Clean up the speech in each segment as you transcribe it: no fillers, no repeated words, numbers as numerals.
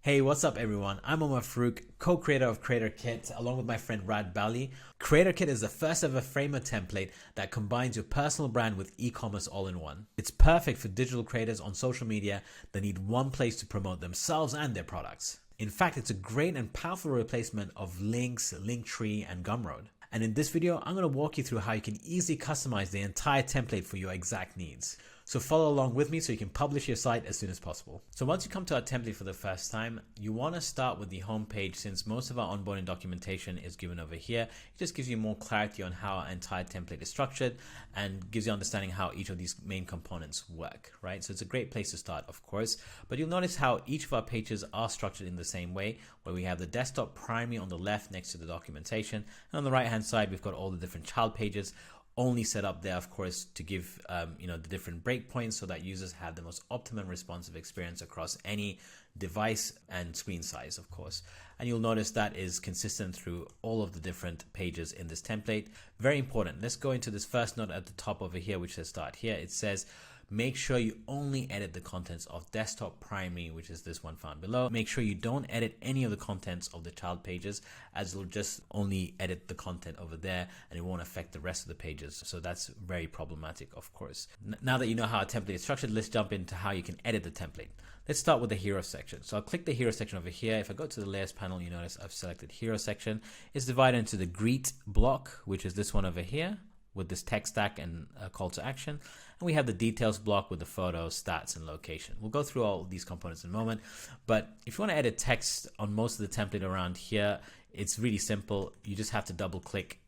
Hey, what's up everyone? I'm Omar Farouk, co-creator of CreatorKit along with my friend Rad Bali. CreatorKit is the first ever Framer template that combines your personal brand with e-commerce all in one. It's perfect for digital creators on social media that need one place to promote themselves and their products. In fact, it's a great and powerful replacement of Link's, Linktree and Gumroad. And in this video, I'm going to walk you through how you can easily customize the entire template for your exact needs. So follow along with me so you can publish your site as soon as possible. So once you come to our template for the first time, you want to start with the home page since most of our onboarding documentation is given over here. It just gives you more clarity on how our entire template is structured and gives you understanding how each of these main components work, right? So it's a great place to start, of course, but you'll notice how each of our pages are structured in the same way, where we have the desktop primary on the left next to the documentation, and on the right hand side, we've got all the different child pages, only set up there, of course, to give the different breakpoints so that users have the most optimum responsive experience across any device and screen size, of course. And you'll notice that is consistent through all of the different pages in this template. Very important. Let's go into this first note at the top over here, which says start here. It says, make sure you only edit the contents of desktop primary, which is this one found below. Make sure you don't edit any of the contents of the child pages, as it'll just only edit the content over there and it won't affect the rest of the pages. So that's very problematic, of course. Now that you know how a template is structured, let's jump into how you can edit the template. Let's start with the hero section. So I'll click the hero section over here. If I go to the layers panel, you notice I've selected hero section. It's divided into the greet block, which is this one over here, with this tech stack and a call to action. And we have the details block with the photos, stats, and location. We'll go through all these components in a moment. But if you want to edit text on most of the template around here, it's really simple. You just have to double click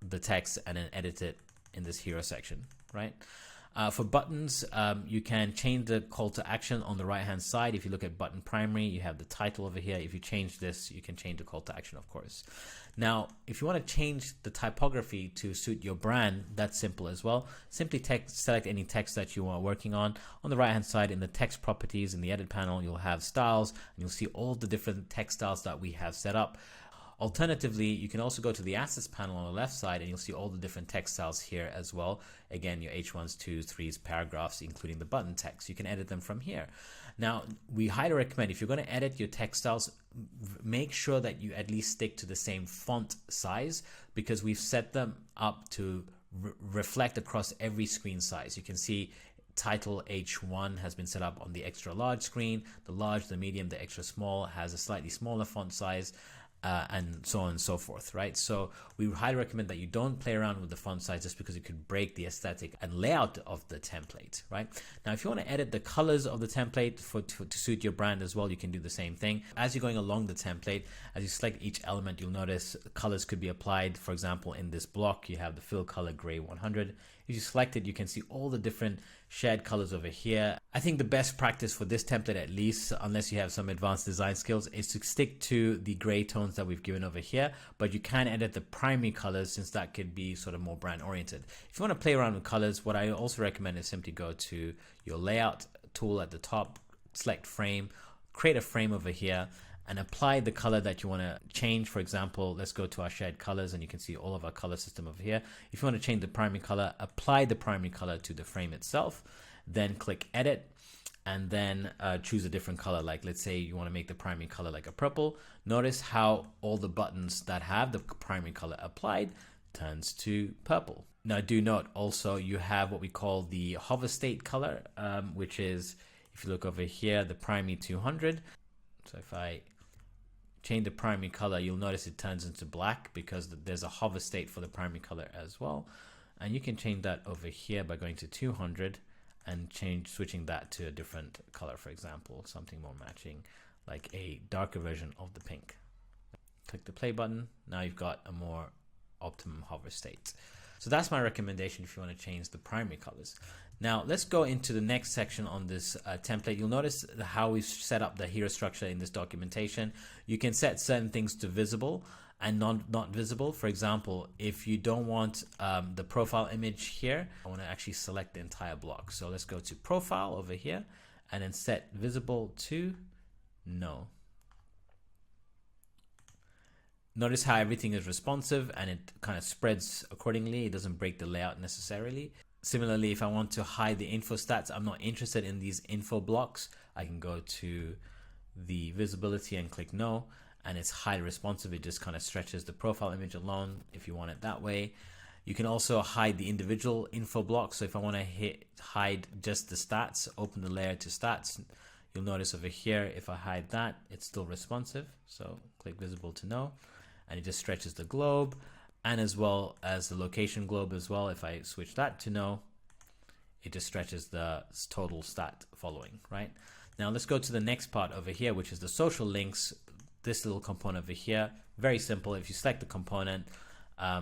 the text and then edit it in this hero section, right? For buttons, you can change the call to action on the right hand side. If you look at button primary, you have the title over here. If you change this, you can change the call to action, of course. Now, if you want to change the typography to suit your brand, that's simple as well. Simply select any text that you are working on. On the right hand side in the text properties in the edit panel, you'll have styles and you'll see all the different text styles that we have set up. Alternatively, you can also go to the assets panel on the left side and you'll see all the different text styles here as well. Again, your H1s, 2s, 3s, paragraphs, including the button text. You can edit them from here. Now, we highly recommend if you're going to edit your text styles, make sure that you at least stick to the same font size because we've set them up to reflect across every screen size. You can see title H1 has been set up on the extra large screen. The large, the medium, the extra small has a slightly smaller font size. And so on and so forth, right? So we highly recommend that you don't play around with the font size just because it could break the aesthetic and layout of the template, right? Now, if you want to edit the colors of the template to suit your brand as well, you can do the same thing. As you're going along the template, as you select each element, you'll notice colors could be applied. For example, in this block, you have the fill color gray 100. If you select it, you can see all the different shared colors over here. I think the best practice for this template, at least, unless you have some advanced design skills, is to stick to the gray tones that we've given over here, but you can edit the primary colors since that could be sort of more brand oriented. If you want to play around with colors, what I also recommend is simply go to your layout tool at the top, select frame, create a frame over here, and apply the color that you want to change. For example, let's go to our shared colors and you can see all of our color system over here. If you want to change the primary color, apply the primary color to the frame itself, then click edit and then choose a different color. Like let's say you want to make the primary color like a purple. Notice how all the buttons that have the primary color applied turns to purple. Now do note also you have what we call the hover state color, which is, if you look over here, the primary 200. So if I change the primary color, you'll notice it turns into black because there's a hover state for the primary color as well. And you can change that over here by going to 200 and switching that to a different color, for example, something more matching, like a darker version of the pink. Click the play button. Now you've got a more optimum hover state. So that's my recommendation if you want to change the primary colors. Now let's go into the next section on this template. You'll notice how we've set up the hero structure in this documentation. You can set certain things to visible and not visible. For example, if you don't want the profile image here, I want to actually select the entire block. So let's go to profile over here and then set visible to no. Notice how everything is responsive and it kind of spreads accordingly. It doesn't break the layout necessarily. Similarly, if I want to hide the info stats, I'm not interested in these info blocks, I can go to the visibility and click no, and it's highly responsive. It just kind of stretches the profile image alone if you want it that way. You can also hide the individual info blocks. So if I want to hide just the stats, open the layer to stats, you'll notice over here, if I hide that, it's still responsive. So click visible to no, and it just stretches the globe, and as well as the location globe as well. If I switch that to no, it just stretches the total stat following, right? Now let's go to the next part over here, which is the social links. This little component over here, very simple. If you select the component,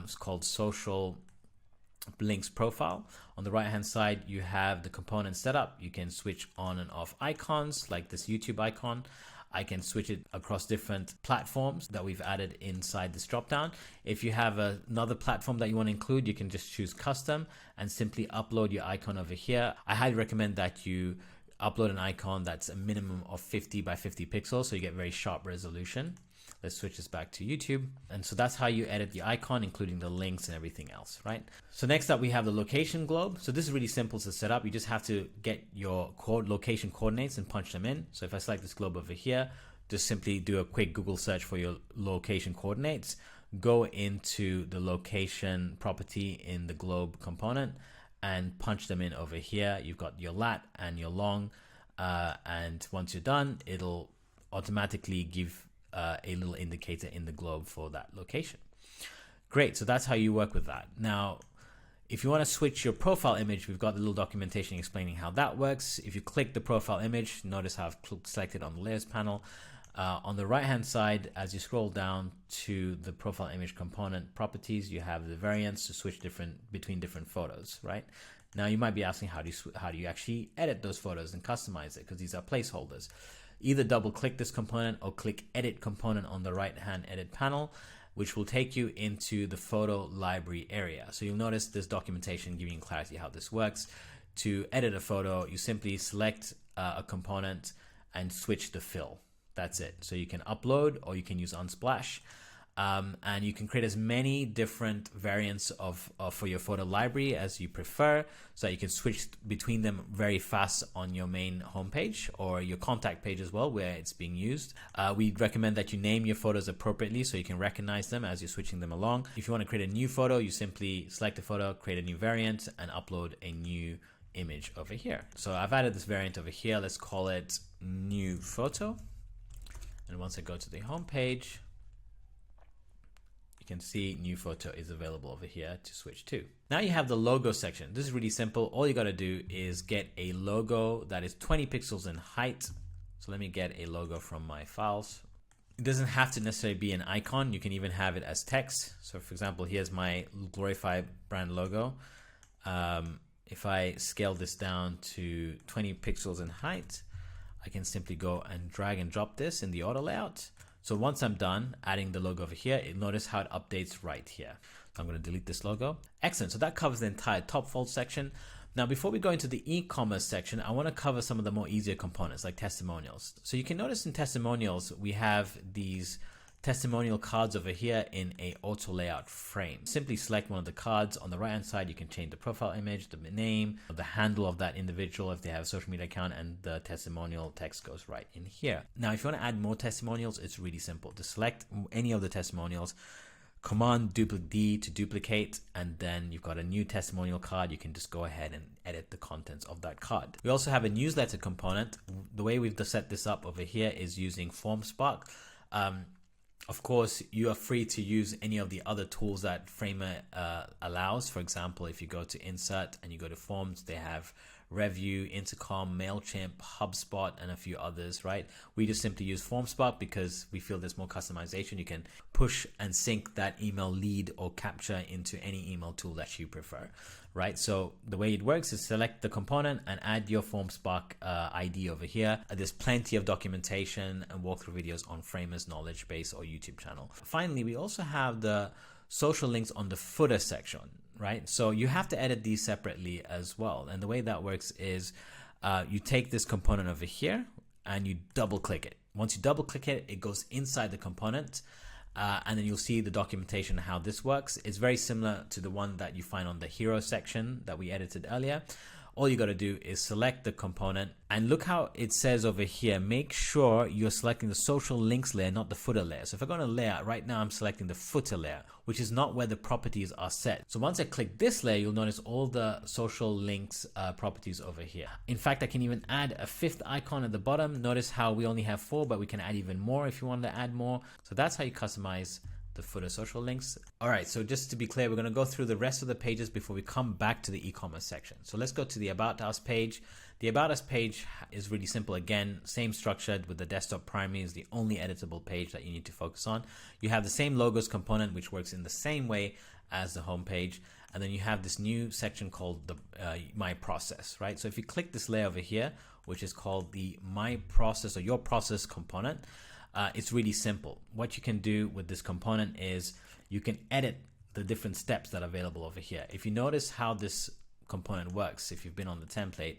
it's called social links profile. On the right hand side, you have the component setup. You can switch on and off icons like this YouTube icon. I can switch it across different platforms that we've added inside this dropdown. If you have another platform that you want to include, you can just choose custom and simply upload your icon over here. I highly recommend that you upload an icon that's a minimum of 50 by 50 pixels, so you get very sharp resolution. Let's switch this back to YouTube. And so that's how you edit the icon, including the links and everything else, right? So next up, we have the location globe. So this is really simple to set up. You just have to get your location coordinates and punch them in. So if I select this globe over here, just simply do a quick Google search for your location coordinates, go into the location property in the globe component and punch them in over here. You've got your lat and your long. And once you're done, it'll automatically give a little indicator in the globe for that location. Great, so that's how you work with that. Now, if you want to switch your profile image, we've got a little documentation explaining how that works. If you click the profile image, notice how I've selected on the layers panel. On the right hand side, as you scroll down to the profile image component properties, you have the variants to switch between different photos, right? Now you might be asking, how do you actually edit those photos and customize it? Because these are placeholders. Either double click this component or click edit component on the right hand edit panel, which will take you into the photo library area. So you'll notice this documentation giving clarity how this works. To edit a photo, you simply select a component and switch the fill. That's it. So you can upload or you can use Unsplash. And you can create as many different variants for your photo library as you prefer, so that you can switch between them very fast on your main homepage or your contact page as well, where it's being used. We recommend that you name your photos appropriately so you can recognize them as you're switching them along. If you want to create a new photo, you simply select a photo, create a new variant, and upload a new image over here. So I've added this variant over here. Let's call it new photo. And once I go to the homepage, you can see new photo is available over here to switch to. Now you have the logo section. This is really simple. All you got to do is get a logo that is 20 pixels in height. So let me get a logo from my files. It doesn't have to necessarily be an icon. You can even have it as text. So for example, here's my Glorify brand logo. If I scale this down to 20 pixels in height, I can simply go and drag and drop this in the auto layout. So once I'm done adding the logo over here, notice how it updates right here. So I'm going to delete this logo. Excellent. So that covers the entire top fold section. Now, before we go into the e-commerce section, I want to cover some of the more easier components like testimonials. So you can notice in testimonials, we have these testimonial cards over here in a auto layout frame. Simply select one of the cards. On the right hand side, you can change the profile image, the name, the handle of that individual if they have a social media account, and the testimonial text goes right in here. Now, if you want to add more testimonials, it's really simple. To select any of the testimonials, Command D to duplicate, and then you've got a new testimonial card. You can just go ahead and edit the contents of that card. We also have a newsletter component. The way we've set this up over here is using FormSpark. Of course, you are free to use any of the other tools that Framer allows. For example, if you go to Insert and you go to Forms, they have Review, Intercom, MailChimp, HubSpot, and a few others, right? We just simply use FormSpark because we feel there's more customization. You can push and sync that email lead or capture into any email tool that you prefer, right? So the way it works is select the component and add your FormSpark ID over here. There's plenty of documentation and walkthrough videos on Framer's knowledge base or YouTube channel. Finally, we also have the social links on the footer section, right? So you have to edit these separately as well. And the way that works is you take this component over here and you double click it. Once you double click it, it goes inside the component. And then you'll see the documentation how this works. It's very similar to the one that you find on the hero section that we edited earlier. all you got to do is select the component, and look how it says over here, make sure you're selecting the social links layer, not the footer layer. So if I go to layout, right now I'm selecting the footer layer, which is not where the properties are set. So once I click this layer, you'll notice all the social links properties over here. In fact, I can even add a fifth icon at the bottom. Notice how we only have 4, but we can add even more if you want to add more. So that's how you customize the footer social links. All right, so just to be clear, we're going to go through the rest of the pages before we come back to the e-commerce section. So let's go to the About Us page. The About Us page is really simple. Again, same structured with the desktop primary is the only editable page that you need to focus on. You have the same logos component, which works in the same way as the home page. And then you have this new section called the My Process, right? So if you click this layer over here, which is called the My Process or Your Process component, it's really simple. What you can do with this component is you can edit the different steps that are available over here. If you notice how this component works, if you've been on the template,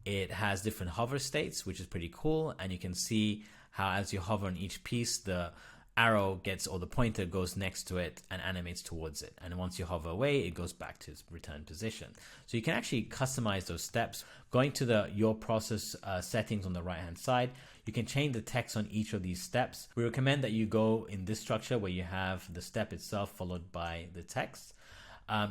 it has different hover states, which is pretty cool. And you can see how as you hover on each piece, the arrow gets, or the pointer goes next to it and animates towards it. And once you hover away, it goes back to its return position. So you can actually customize those steps. Going to the Your Process settings on the right hand side, you can change the text on each of these steps. We recommend that you go in this structure where you have the step itself followed by the text.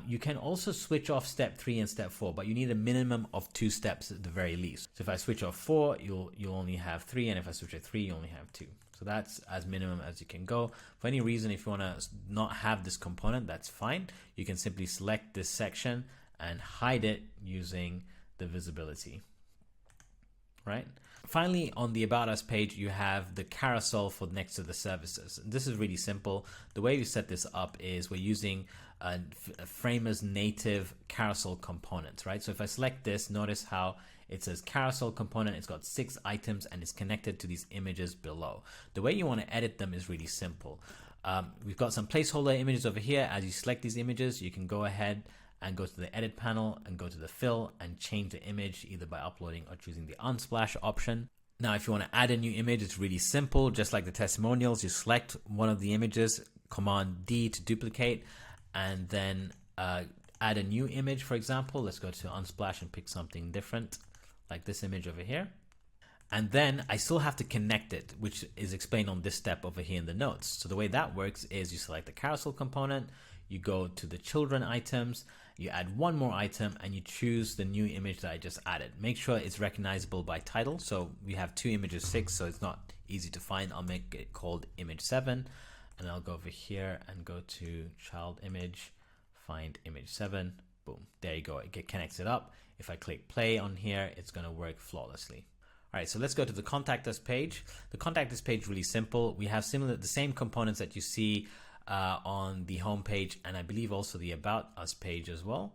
You can also switch off step 3 and step 4, but you need a minimum of 2 steps at the very least. So if I switch off 4, you'll only have 3, and if I switch at 3, you only have 2. So that's as minimum as you can go. For any reason, if you want to not have this component, that's fine. You can simply select this section and hide it using the visibility, right? Finally, on the About Us page, you have the carousel for next to the services. And this is really simple. The way we set this up is we're using Framer's native carousel components, right? So if I select this, notice how it says carousel component. It's got 6 items and it's connected to these images below. The way you want to edit them is really simple. We've got some placeholder images over here. As you select these images, you can go ahead and go to the edit panel and go to the fill and change the image either by uploading or choosing the unsplash option. Now, if you want to add a new image, it's really simple. Just like the testimonials, you select one of the images, Command D to duplicate, and then add a new image. For example, let's go to unsplash and pick something different like this image over here. And then I still have to connect it, which is explained on this step over here in the notes. So the way that works is you select the carousel component, you go to the children items, you add one more item, and you choose the new image that I just added. Make sure it's recognizable by title. So we have 2 images 6, so it's not easy to find. I'll make it called image 7, and I'll go over here and go to child image, find image 7. Boom, there you go. It connects it up. If I click play on here, it's going to work flawlessly. All right, so let's go to the Contact Us page. The Contact Us page is really simple. We have the same components that you see on the home page, and I believe also the About Us page as well.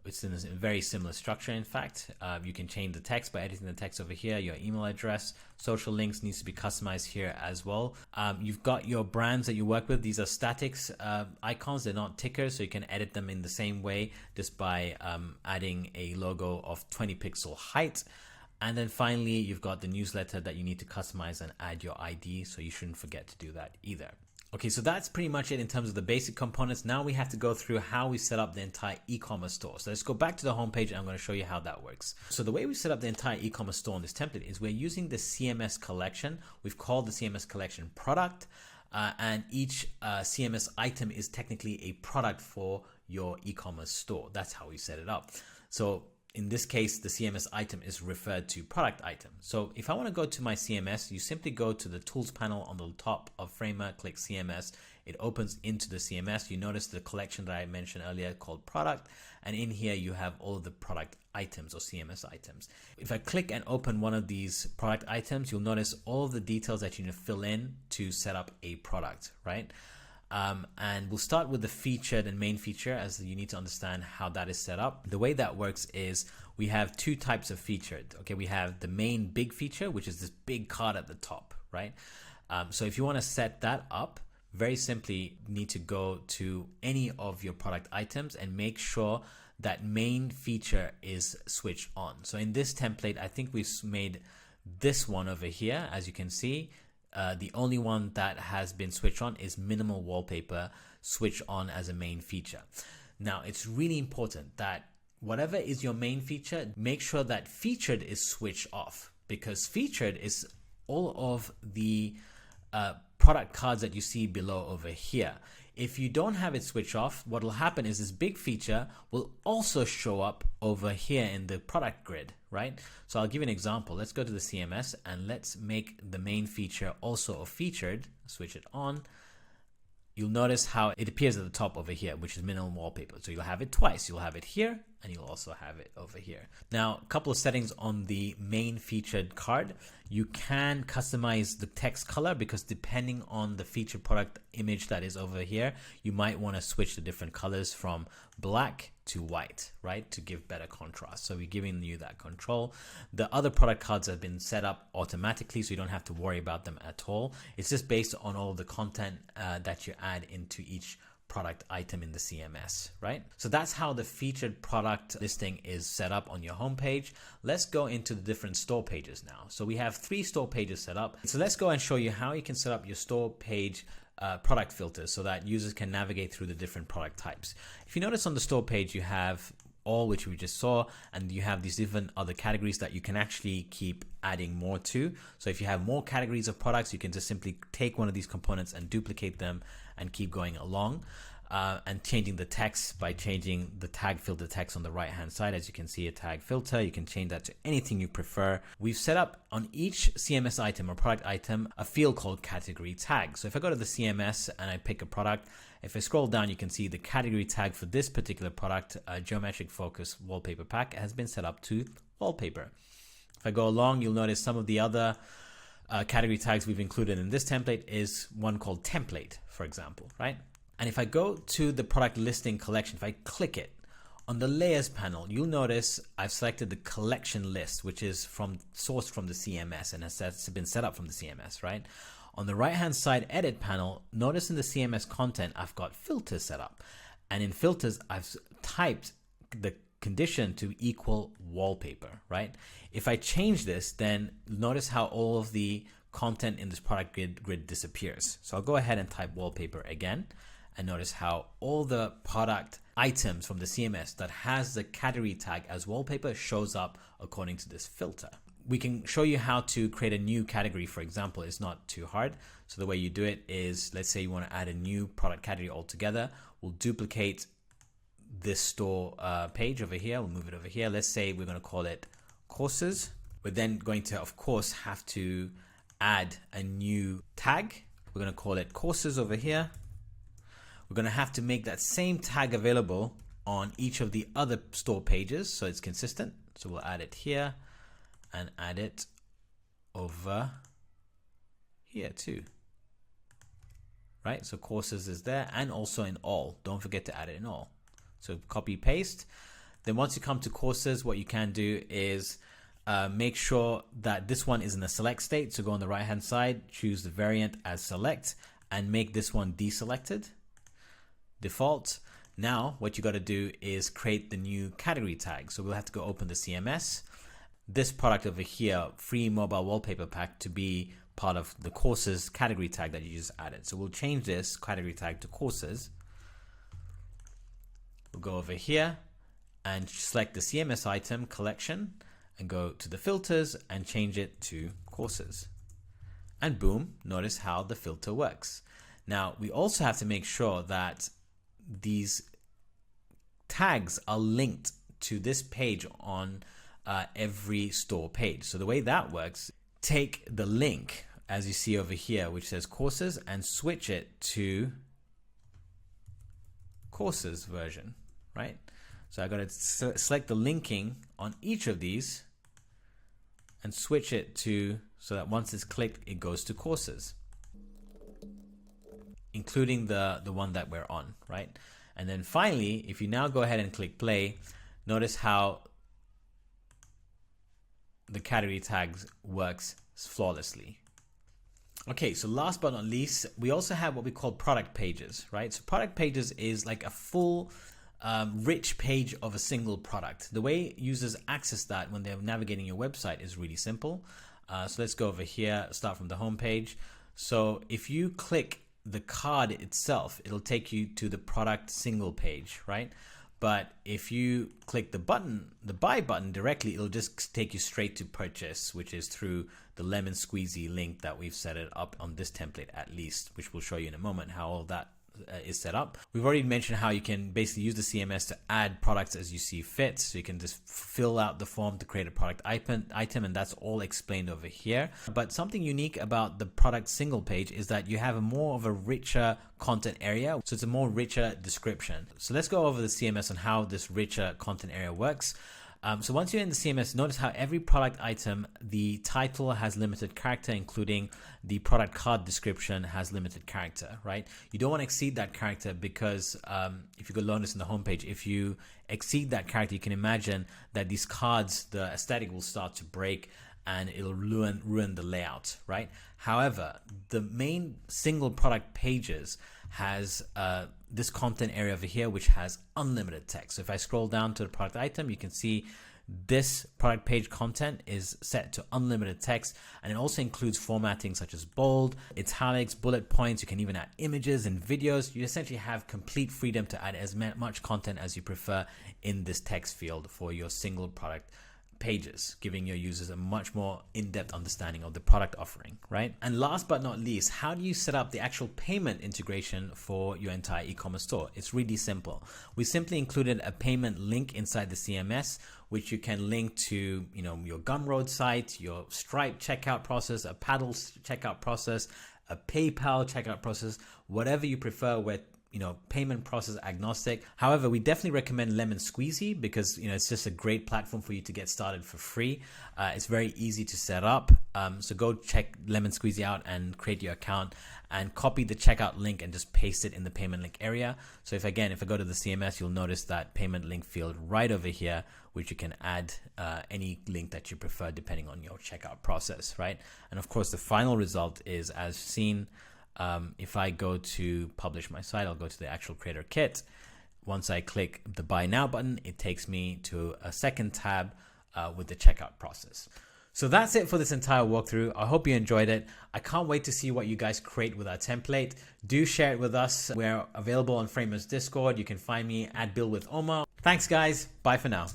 It's in a very similar structure. In fact, you can change the text by editing the text over here. Your email address, social links needs to be customized here as well. You've got your brands that you work with. These are statics icons. They're not tickers, so you can edit them in the same way just by adding a logo of 20 pixel height. And then finally, you've got the newsletter that you need to customize and add your ID, so you shouldn't forget to do that either. Okay, so that's pretty much it in terms of the basic components. Now we have to go through how we set up the entire e-commerce store. So let's go back to the home page and I'm going to show you how that works. So the way we set up the entire e-commerce store on this template is we're using the CMS collection. We've called the CMS collection product, and each CMS item is technically a product for your e-commerce store. That's how we set it up. So in this case, the CMS item is referred to product item. So if I want to go to my CMS, you simply go to the tools panel on the top of Framer, click CMS. It opens into the CMS. You notice the collection that I mentioned earlier called product. And in here, you have all of the product items or CMS items. If I click and open one of these product items, you'll notice all of the details that you need to fill in to set up a product, right? And we'll start with the featured and main feature, as you need to understand how that is set up. The way that works is we have 2 types of featured. Okay, we have the main big feature, which is this big card at the top, right? So if you want to set that up, very simply need to go to any of your product items and make sure that main feature is switched on. So in this template, I think we've made this one over here, as you can see. The only one that has been switched on is minimal wallpaper switch on as a main feature. Now, it's really important that whatever is your main feature, make sure that featured is switched off, because featured is all of the product cards that you see below over here. If you don't have it switched off, what will happen is this big feature will also show up over here in the product grid, right? So I'll give you an example. Let's go to the CMS and let's make the main feature also a featured, switch it on. You'll notice how it appears at the top over here, which is minimum wallpaper. So you'll have it twice. You'll have it here and you'll also have it over here. Now, a couple of settings on the main featured card. You can customize the text color, because depending on the featured product image that is over here, you might want to switch the different colors from black to white, right, to give better contrast. So we're giving you that control. The other product cards have been set up automatically, so you don't have to worry about them at all. It's just based on all of the content that you add into each product item in the CMS, right? So that's how the featured product listing is set up on your homepage. Let's go into the different store pages now. So we have 3 store pages set up. So let's go and show you how you can set up your store page product filters so that users can navigate through the different product types. If you notice on the store page, you have all, which we just saw, and you have these different other categories that you can actually keep adding more to. So if you have more categories of products, you can just simply take one of these components and duplicate them and keep going along. And changing the text by changing the tag filter text on the right hand side. As you can see, a tag filter, you can change that to anything you prefer. We've set up on each CMS item or product item a field called category tag. So if I go to the CMS and I pick a product, if I scroll down, you can see the category tag for this particular product, geometric focus wallpaper pack, has been set up to wallpaper. If I go along, you'll notice some of the other category tags we've included in this template is one called template, for example, right? And if I go to the product listing collection, if I click it on the layers panel, you'll notice I've selected the collection list, which is sourced from the CMS and has been set up from the CMS, right? On the right hand side edit panel, notice in the CMS content, I've got filters set up, and in filters, I've typed the condition to equal wallpaper, right? If I change this, then notice how all of the content in this product grid disappears. So I'll go ahead and type wallpaper again. And notice how all the product items from the CMS that has the category tag as wallpaper shows up according to this filter. We can show you how to create a new category, for example. It's not too hard. So the way you do it is, let's say you want to add a new product category altogether. We'll duplicate this store page over here. We'll move it over here. Let's say we're going to call it courses. We're then going to, of course, have to add a new tag. We're going to call it courses over here. We're going to have to make that same tag available on each of the other store pages so it's consistent. So we'll add it here and add it over here too. Right? So courses is there, and also in all. Don't forget to add it in all. So copy paste. Then once you come to courses, what you can do is make sure that this one is in the select state. So go on the right hand side, choose the variant as select, and make this one deselected. Default. Now what you got to do is create the new category tag. So we'll have to go open the CMS, this product over here, free mobile wallpaper pack, to be part of the courses category tag that you just added. So we'll change this category tag to courses. We'll go over here and select the CMS item collection and go to the filters and change it to courses. And boom, notice how the filter works. Now we also have to make sure that these tags are linked to this page on every store page. So the way that works, take the link as you see over here, which says courses, and switch it to courses version, right? So I got to select the linking on each of these and switch it to, so that once it's clicked, it goes to courses, including the one that we're on, right? And then finally, if you now go ahead and click play, notice how the category tags works flawlessly. Okay, so last but not least, we also have what we call product pages, right? So product pages is like a full rich page of a single product. The way users access that when they're navigating your website is really simple. So let's go over here, start from the home page. So if you click the card itself, it'll take you to the product single page, right? But if you click the buy button directly, it'll just take you straight to purchase, which is through the lemon squeezy link that we've set it up on this template at least, which we'll show you in a moment how all that is set up. We've already mentioned how you can basically use the CMS to add products as you see fit. So you can just fill out the form to create a product item, and that's all explained over here. But something unique about the product single page is that you have more of a richer content area. So it's a more richer description. So let's go over the CMS and how this richer content area works. So once you're in the CMS, notice how every product item, the title has limited character, including the product card description has limited character, right? You don't want to exceed that character because if you go learn this in the homepage, if you exceed that character, you can imagine that these cards, the aesthetic will start to break and it'll ruin the layout, right? However, the main single product pages has this content area over here, which has unlimited text. So if I scroll down to the product item, you can see this product page content is set to unlimited text, and it also includes formatting such as bold, italics, bullet points. You can even add images and videos. You essentially have complete freedom to add as much content as you prefer in this text field for your single product pages, giving your users a much more in-depth understanding of the product offering, right? And last but not least, how do you set up the actual payment integration for your entire e-commerce store? It's really simple. We simply included a payment link inside the CMS, which you can link to, your Gumroad site, your Stripe checkout process, a Paddle checkout process, a PayPal checkout process, whatever you prefer, where payment process agnostic. However, we definitely recommend Lemon Squeezy because it's just a great platform for you to get started for free. It's very easy to set up. So go check Lemon Squeezy out and create your account and copy the checkout link and just paste it in the payment link area. So if I go to the CMS, you'll notice that payment link field right over here, which you can add any link that you prefer depending on your checkout process, right? And of course, the final result is as seen. If I go to publish my site, I'll go to the actual creator kit. Once I click the buy now button, it takes me to a second tab with the checkout process. So that's it for this entire walkthrough. I hope you enjoyed it. I can't wait to see what you guys create with our template. Do share it with us. We're available on Framers Discord. You can find me at Bill with Omar. Thanks guys. Bye for now.